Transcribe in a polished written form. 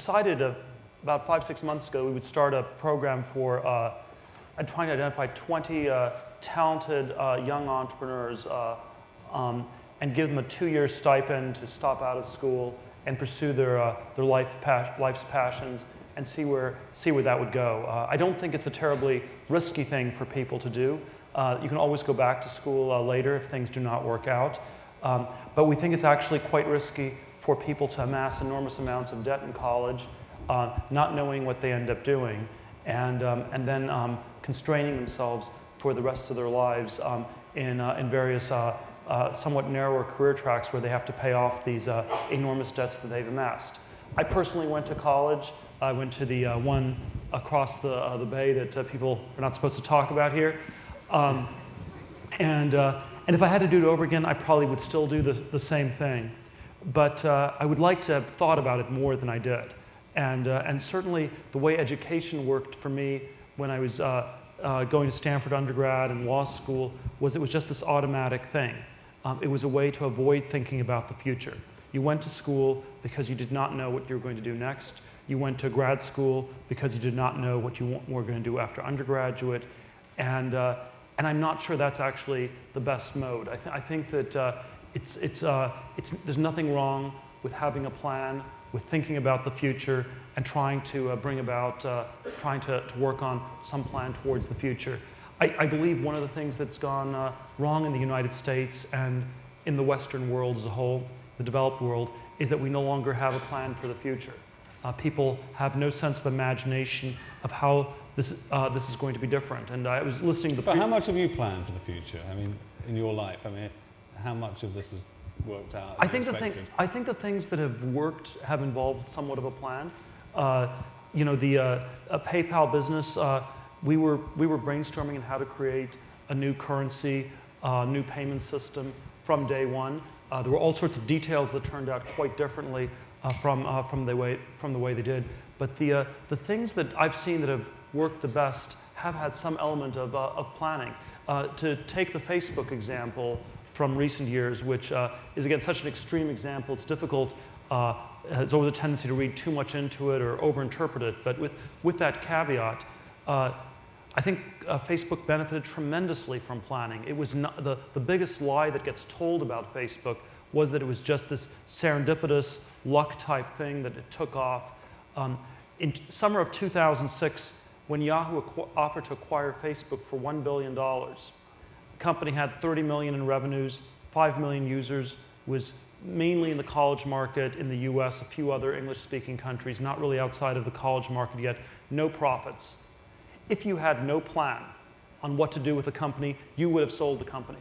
decided about 5-6 months ago we would start a program for trying to identify 20 talented young entrepreneurs and give them a 2-year stipend to stop out of school and pursue their life's passions and see where that would go. I don't think it's a terribly risky thing for people to do. You can always go back to school later if things do not work out. But we think it's actually quite risky for people to amass enormous amounts of debt in college, not knowing what they end up doing, and then constraining themselves for the rest of their lives in various somewhat narrower career tracks where they have to pay off these enormous debts that they've amassed. I personally went to college. I went to the one across the bay that people are not supposed to talk about here. And if I had to do it over again, I probably would still do the same thing. But I would like to have thought about it more than I did. And certainly the way education worked for me when I was going to Stanford undergrad and law school was it was just this automatic thing. It was a way to avoid thinking about the future. You went to school because you did not know what you were going to do next. You went to grad school because you did not know what you were going to do after undergraduate. And I'm not sure that's actually the best mode. I think that there's nothing wrong with having a plan, with thinking about the future, and trying to bring about, trying to work on some plan towards the future. I believe one of the things that's gone wrong in the United States and in the Western world as a whole, the developed world, is that we no longer have a plan for the future. People have no sense of imagination of how this is going to be different. And I was listening to the... But how much have you planned for the future? I mean, in your life, I mean, how much of this has worked out as expected? I think the things that have worked have involved somewhat of a plan. You know, the PayPal business, we were brainstorming on how to create a new currency, new payment system from day one. There were all sorts of details that turned out quite differently from the way they did. But the things that I've seen that have worked the best have had some element of planning. To take the Facebook example from recent years, which is again such an extreme example, it's difficult. There's always a tendency to read too much into it or overinterpret it. But with that caveat, I think Facebook benefited tremendously from planning. It was not, the biggest lie that gets told about Facebook was that it was just this serendipitous luck type thing that it took off. In summer of 2006, when Yahoo offered to acquire Facebook for $1 billion, the company had 30 million in revenues, 5 million users, was mainly in the college market in the US, a few other English-speaking countries, not really outside of the college market yet, no profits. If you had no plan on what to do with the company, you would have sold the company.